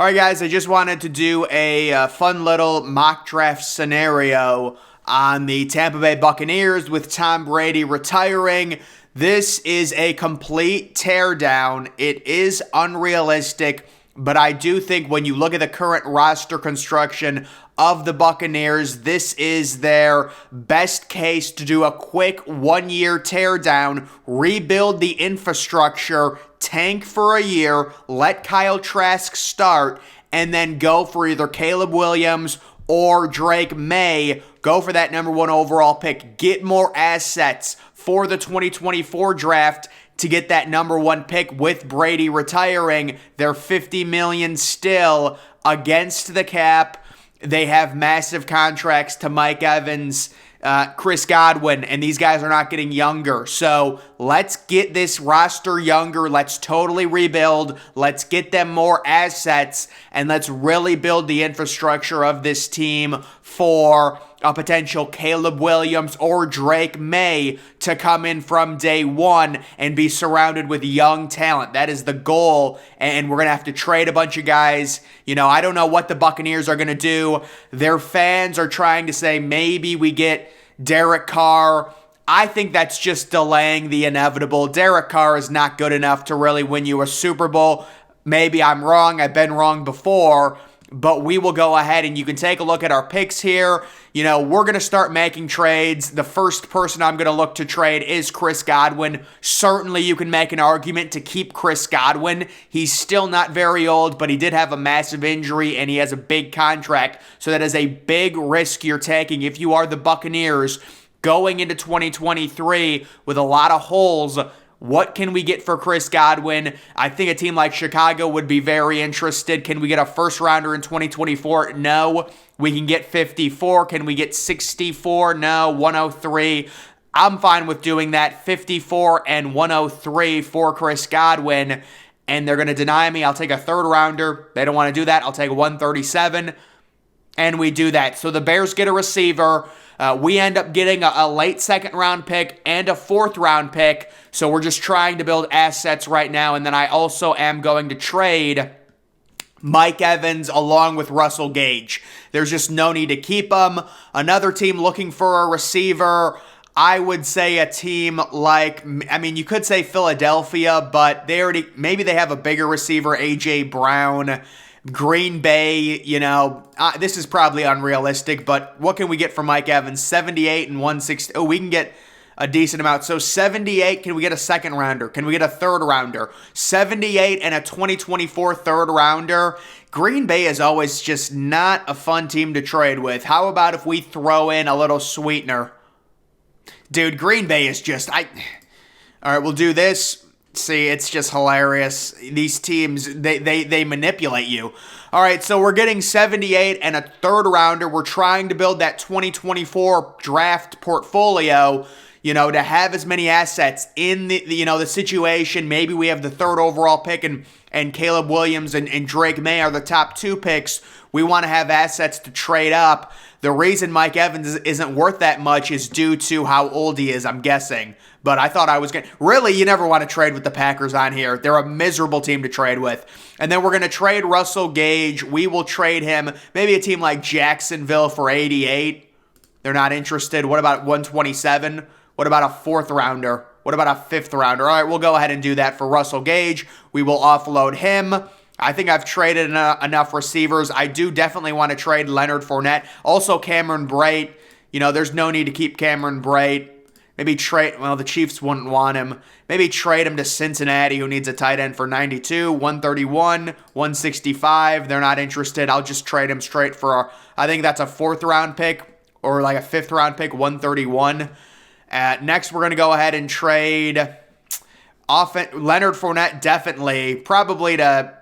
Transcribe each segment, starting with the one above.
All right, guys, I just wanted to do a fun little mock draft scenario on the Tampa Bay Buccaneers with Tom Brady retiring. This is a complete teardown. It is unrealistic, but I do think when you look at the current roster construction of the Buccaneers, this is their best case to do a quick one-year teardown, rebuild the infrastructure, tank for a year, let Kyle Trask start, and then go for either Caleb Williams or Drake May. Go for that number one overall pick. Get more assets for the 2024 draft to get that number one pick with Brady retiring. They're $50 million still against the cap. They have massive contracts to Mike Evans, Chris Godwin, and these guys are not getting younger. So let's get this roster younger. Let's totally rebuild. Let's get them more assets, and let's really build the infrastructure of this team for a potential Caleb Williams or Drake May to come in from day one and be surrounded with young talent. That is the goal, and we're going to have to trade a bunch of guys. You know, I don't know what the Buccaneers are going to do. Their fans are trying to say maybe we get Derek Carr. I think that's just delaying the inevitable. Derek Carr is not good enough to really win you a Super Bowl. Maybe I'm wrong. I've been wrong before. But we will go ahead and you can take a look at our picks here. You know, we're going to start making trades. The first person I'm going to look to trade is Chris Godwin. Certainly you can make an argument to keep Chris Godwin. He's still not very old, but he did have a massive injury and he has a big contract. So that is a big risk you're taking if you are the Buccaneers going into 2023 with a lot of holes. What can we get for Chris Godwin? I think a team like Chicago would be very interested. Can we get a first rounder in 2024? No. We can get 54. Can we get 64? No. 103. I'm fine with doing that. 54 and 103 for Chris Godwin. And they're going to deny me. I'll take a third rounder. They don't want to do that. I'll take 137. And we do that. So the Bears get a receiver. We end up getting a late second round pick and a fourth round pick. So we're just trying to build assets right now. And then I also am going to trade Mike Evans along with Russell Gage. There's just no need to keep them. Another team looking for a receiver. I would say a team like, I mean, you could say Philadelphia, but maybe they have a bigger receiver, A.J. Brown. Green Bay, you know, this is probably unrealistic, but what can we get for Mike Evans? 78 and 160. Oh, we can get a decent amount. So 78, can we get a second rounder? Can we get a third rounder? 78 and a 2024 third rounder. Green Bay is always just not a fun team to trade with. How about if we throw in a little sweetener? Dude, Green Bay is just, all right, we'll do this. See, it's just hilarious. These teams, they manipulate you. All right, so we're getting 78 and a third rounder. We're trying to build that 2024 draft portfolio, you know, to have as many assets in the situation. Maybe we have the third overall pick and Caleb Williams and Drake May are the top two picks. We want to have assets to trade up. The reason Mike Evans isn't worth that much is due to how old he is, I'm guessing. But I thought I was going to... Really, you never want to trade with the Packers on here. They're a miserable team to trade with. And then we're going to trade Russell Gage. We will trade him. Maybe a team like Jacksonville for 88. They're not interested. What about 127? What about a fourth rounder? What about a fifth rounder? All right, we'll go ahead and do that for Russell Gage. We will offload him. I think I've traded enough receivers. I do definitely want to trade Leonard Fournette. Also Cameron Brate. You know, there's no need to keep Cameron Brate. Maybe trade, well, the Chiefs wouldn't want him. Maybe trade him to Cincinnati, who needs a tight end for 92, 131, 165. They're not interested. I'll just trade him straight for, I think that's a fourth round pick or like a fifth round pick, 131. Next, we're going to go ahead and trade Leonard Fournette, definitely. Probably to,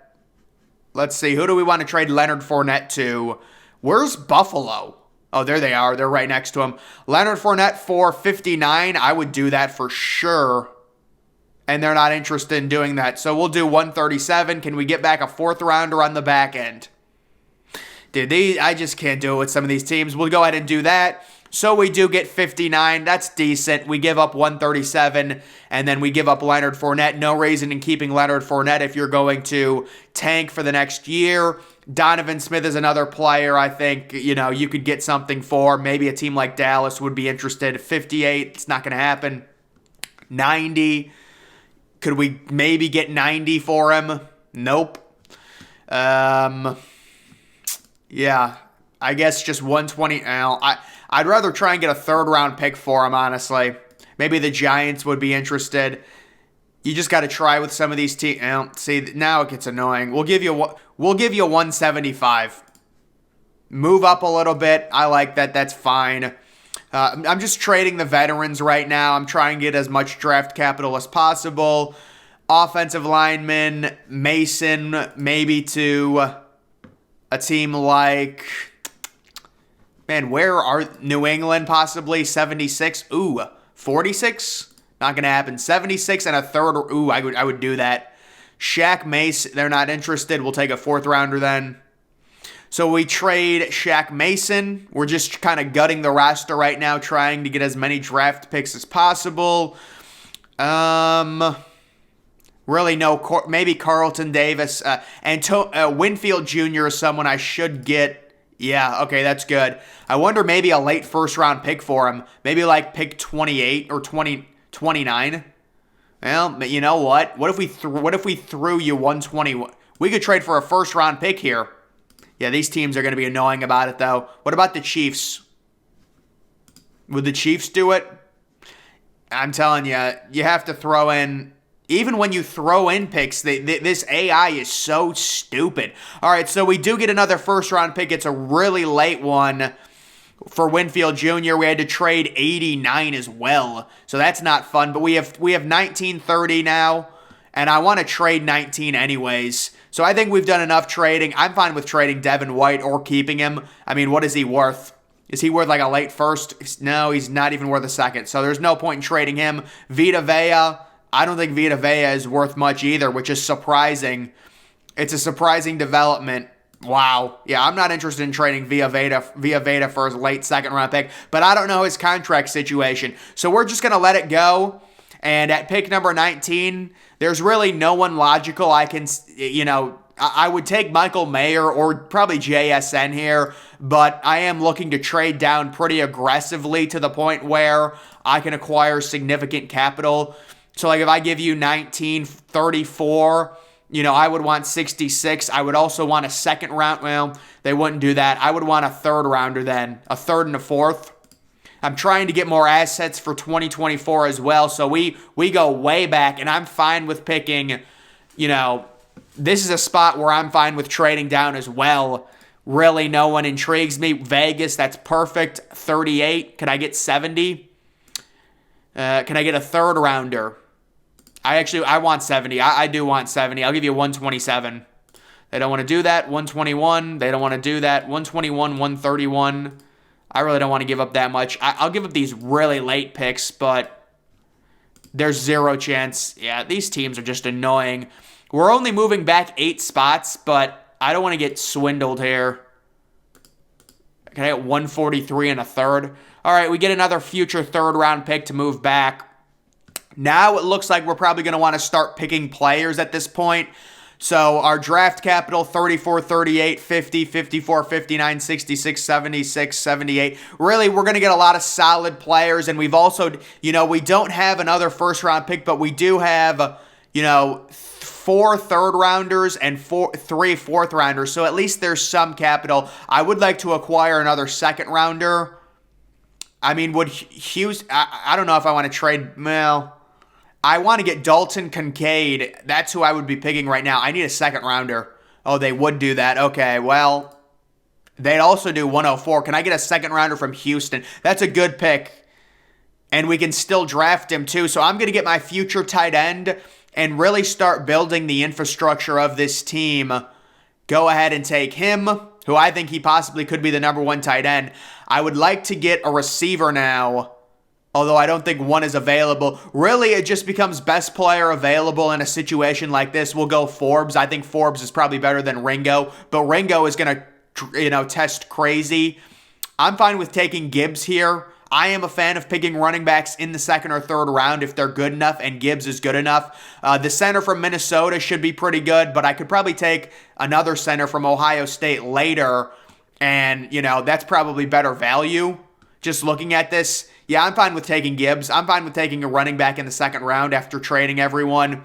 let's see, who do we want to trade Leonard Fournette to? Where's Buffalo? Oh, there they are. They're right next to him. Leonard Fournette for 59. I would do that for sure. And they're not interested in doing that. So we'll do 137. Can we get back a fourth rounder on the back end? Dude, I just can't do it with some of these teams. We'll go ahead and do that. So we do get 59. That's decent. We give up 137, and then we give up Leonard Fournette. No reason in keeping Leonard Fournette if you're going to tank for the next year. Donovan Smith is another player I think, you could get something for. Maybe a team like Dallas would be interested. 58, it's not going to happen. 90, could we maybe get 90 for him? Nope. Yeah, I guess just 120. I'd rather try and get a third-round pick for him, honestly. Maybe the Giants would be interested. You just got to try with some of these teams. See, now it gets annoying. We'll give you 175. Move up a little bit. I like that. That's fine. I'm just trading the veterans right now. I'm trying to get as much draft capital as possible. Offensive lineman, Mason, maybe to a team like... Man, where are New England possibly? 76? Ooh, 46? Not going to happen. 76 and a third. Ooh, I would do that. Shaq Mace, they're not interested. We'll take a fourth rounder then. So we trade Shaq Mason. We're just kind of gutting the roster right now, trying to get as many draft picks as possible. Really no, maybe Carlton Davis. Winfield Jr. is someone I should get. Yeah, okay, that's good. I wonder maybe a late first-round pick for him. Maybe like pick 28 or 29. Well, you know what? What if we threw you 120? We could trade for a first-round pick here. Yeah, these teams are going to be annoying about it, though. What about the Chiefs? Would the Chiefs do it? I'm telling you, you have to throw in... Even when you throw in picks, this AI is so stupid. All right, so we do get another first-round pick. It's a really late one for Winfield Jr. We had to trade 89 as well, so that's not fun. But we have 1930 now, and I want to trade 19 anyways. So I think we've done enough trading. I'm fine with trading Devin White or keeping him. I mean, what is he worth? Is he worth like a late first? No, he's not even worth a second. So there's no point in trading him. Vita Vea. I don't think Vita Vea is worth much either, which is surprising. It's a surprising development. Wow. Yeah, I'm not interested in trading Via Veda for his late second-round pick, but I don't know his contract situation. So we're just going to let it go. And at pick number 19, there's really no one logical I can, I would take Michael Mayer or probably JSN here, but I am looking to trade down pretty aggressively to the point where I can acquire significant capital. So, like, if I give you 1934, I would want 66. I would also want a second round. Well, they wouldn't do that. I would want a third rounder then, a third and a fourth. I'm trying to get more assets for 2024 as well. So we go way back, and I'm fine with picking, this is a spot where I'm fine with trading down as well. Really, no one intrigues me. Vegas, that's perfect. 38. Can I get 70? Can I get a third rounder? I want 70. I do want 70. I'll give you 127. They don't want to do that. 121. They don't want to do that. 121, 131. I really don't want to give up that much. I'll give up these really late picks, but there's zero chance. Yeah, these teams are just annoying. We're only moving back 8 spots, but I don't want to get swindled here. Can I get 143 and a third? All right, we get another future third-round pick to move back. Now it looks like we're probably going to want to start picking players at this point. So our draft capital, 34, 38, 50, 54, 59, 66, 76, 78. Really, we're going to get a lot of solid players. And we've also, we don't have another first-round pick, but we do have, 4 third-rounders and 3 fourth-rounders. So at least there's some capital. I would like to acquire another second-rounder. I mean, would Hughes... I don't know if I want to trade... Well... I want to get Dalton Kincaid. That's who I would be picking right now. I need a second rounder. Oh, they would do that. Okay, well, they'd also do 104. Can I get a second rounder from Houston? That's a good pick. And we can still draft him too. So I'm going to get my future tight end and really start building the infrastructure of this team. Go ahead and take him, who I think he possibly could be the number 1 tight end. I would like to get a receiver now. Although I don't think one is available. Really, it just becomes best player available in a situation like this. We'll go Forbes. I think Forbes is probably better than Ringo. But Ringo is going to, test crazy. I'm fine with taking Gibbs here. I am a fan of picking running backs in the second or third round if they're good enough, and Gibbs is good enough. The center from Minnesota should be pretty good, but I could probably take another center from Ohio State later, and, that's probably better value. Just looking at this, yeah, I'm fine with taking Gibbs. I'm fine with taking a running back in the second round after trading everyone.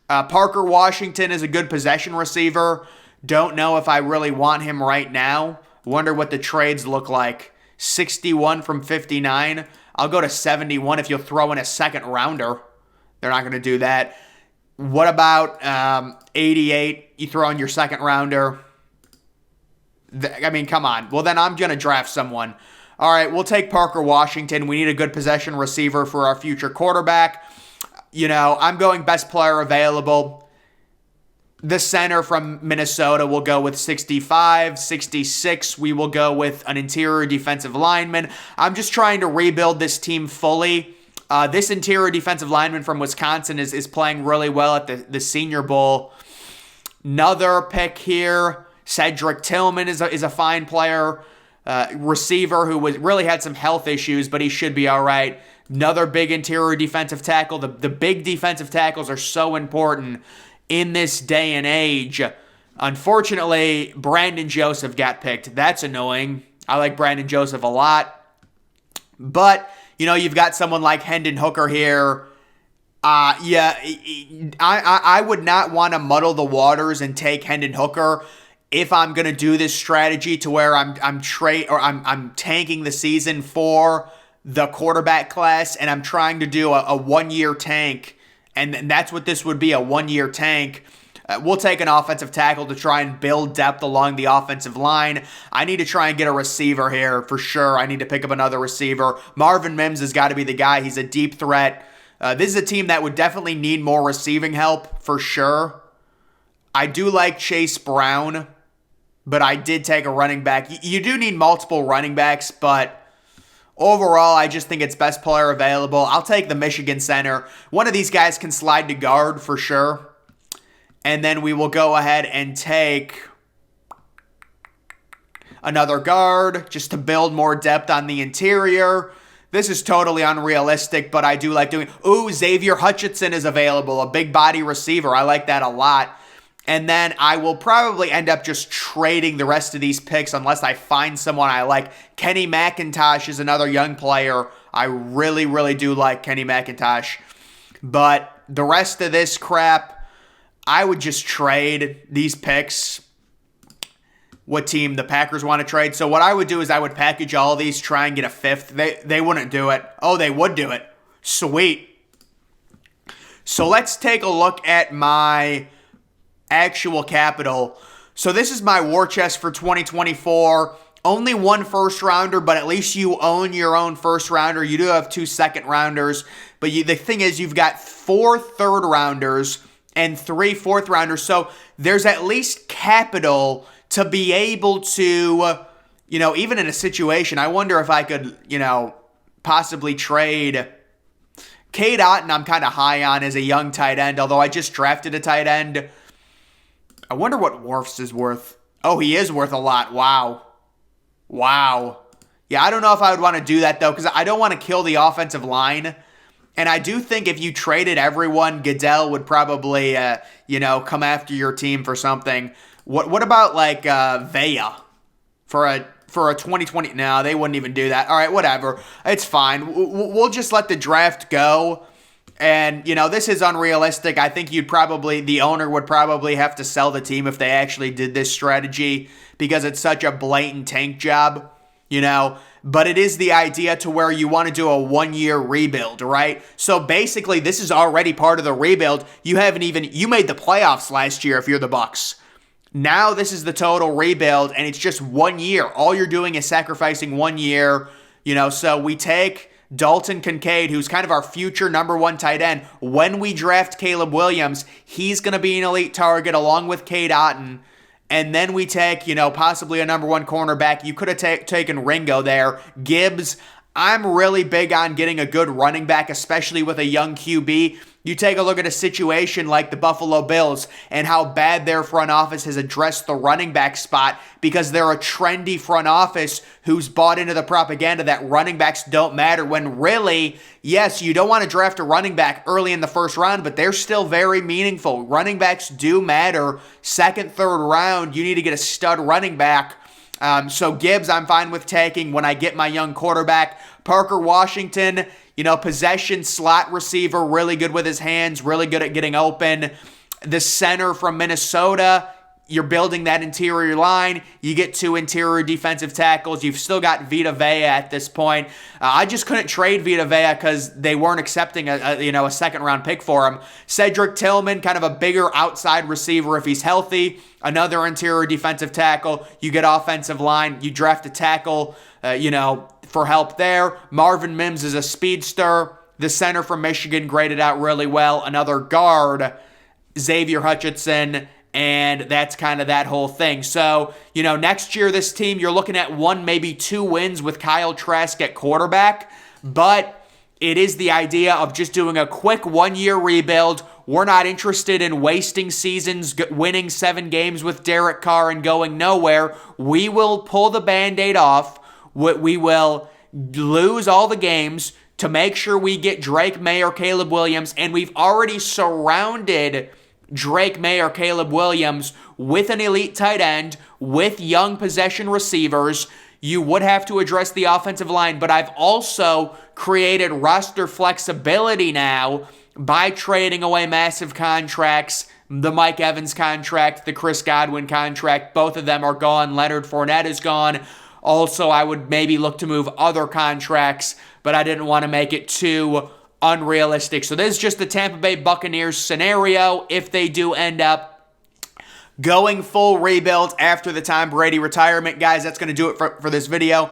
Parker Washington is a good possession receiver. Don't know if I really want him right now. Wonder what the trades look like. 61 from 59. I'll go to 71 if you'll throw in a second rounder. They're not going to do that. What about 88? You throw in your second rounder. Come on. Well, then I'm going to draft someone. All right, we'll take Parker Washington. We need a good possession receiver for our future quarterback. I'm going best player available. The center from Minnesota will go with 65, 66. We will go with an interior defensive lineman. I'm just trying to rebuild this team fully. This interior defensive lineman from Wisconsin is playing really well at the Senior Bowl. Another pick here. Cedric Tillman is a fine player. Receiver who really had some health issues, but he should be all right. Another big interior defensive tackle. The big defensive tackles are so important in this day and age. Unfortunately, Brandon Joseph got picked. That's annoying. I like Brandon Joseph a lot. But, you've got someone like Hendon Hooker here. I would not want to muddle the waters and take Hendon Hooker if I'm going to do this strategy to where I'm tanking the season for the quarterback class, and I'm trying to do a 1-year tank. And that's what this would be, a 1-year tank. We'll take an offensive tackle to try and build depth along the offensive line. I need to try and get a receiver here for sure. I need to pick up another receiver. Marvin Mims has got to be the guy. He's a deep threat. This is a team that would definitely need more receiving help for sure. I do like Chase Brown, but I did take a running back. You do need multiple running backs, but overall, I just think it's best player available. I'll take the Michigan center. One of these guys can slide to guard for sure. And then we will go ahead and take another guard just to build more depth on the interior. This is totally unrealistic, but I do like doing... Ooh, Xavier Hutchinson is available, a big body receiver. I like that a lot. And then I will probably end up just trading the rest of these picks unless I find someone I like. Kenny McIntosh is another young player. I really, really do like Kenny McIntosh. But the rest of this crap, I would just trade these picks. What team the Packers want to trade. So what I would do is I would package all of these, try and get a fifth. They wouldn't do it. Oh, they would do it. Sweet. So let's take a look at my actual capital. So this is my war chest for 2024. Only one first rounder, but at least you own your own first rounder. You do have 2 second rounders, but the thing is you've got 4 third rounders and 3 fourth rounders. So there's at least capital to be able to, even in a situation, I wonder if I could, possibly trade Cade Otton. I'm kind of high on as a young tight end, although I just drafted a tight end. I wonder what Wirfs is worth. Oh, he is worth a lot. Wow. Yeah, I don't know if I would want to do that, though, because I don't want to kill the offensive line. And I do think if you traded everyone, Goodell would probably, come after your team for something. What about, Vea for a 2020? No, they wouldn't even do that. All right, whatever. It's fine. We'll just let the draft go. And, this is unrealistic. I think the owner would probably have to sell the team if they actually did this strategy because it's such a blatant tank job, But it is the idea to where you want to do a 1-year rebuild, right? So basically, this is already part of the rebuild. You made the playoffs last year if you're the Bucs. Now this is the total rebuild, and it's just 1 year. All you're doing is sacrificing 1 year, So we take Dalton Kincaid, who's kind of our future number 1 tight end. When we draft Caleb Williams, he's going to be an elite target along with Cade Otton. And then we take, possibly a number 1 cornerback. You could have taken Ringo there. Gibbs, I'm really big on getting a good running back, especially with a young QB. You take a look at a situation like the Buffalo Bills and how bad their front office has addressed the running back spot because they're a trendy front office who's bought into the propaganda that running backs don't matter, when really, yes, you don't want to draft a running back early in the first round, but they're still very meaningful. Running backs do matter. Second, third round, you need to get a stud running back. So Gibbs, I'm fine with taking when I get my young quarterback. Parker Washington, possession slot receiver, really good with his hands, really good at getting open. The center from Minnesota, you're building that interior line. You get 2 interior defensive tackles. You've still got Vita Vea at this point. I just couldn't trade Vita Vea because they weren't accepting a second-round pick for him. Cedric Tillman, kind of a bigger outside receiver if he's healthy. Another interior defensive tackle. You get offensive line. You draft a tackle, for help there. Marvin Mims is a speedster. The center from Michigan graded out really well. Another guard, Xavier Hutchinson. And that's kind of that whole thing. So, next year, this team, you're looking at 1, maybe 2 wins with Kyle Trask at quarterback. But it is the idea of just doing a quick 1-year rebuild. We're not interested in wasting seasons, winning 7 games with Derek Carr and going nowhere. We will pull the Band-Aid off. We will lose all the games to make sure we get Drake May or Caleb Williams. And we've already surrounded Drake May or Caleb Williams with an elite tight end, with young possession receivers. You would have to address the offensive line, but I've also created roster flexibility now by trading away massive contracts. The Mike Evans contract, the Chris Godwin contract, both of them are gone. Leonard Fournette is gone. Also, I would maybe look to move other contracts, but I didn't want to make it too unrealistic. So this is just the Tampa Bay Buccaneers scenario if they do end up going full rebuild after the Tom Brady retirement. Guys, that's going to do it for this video.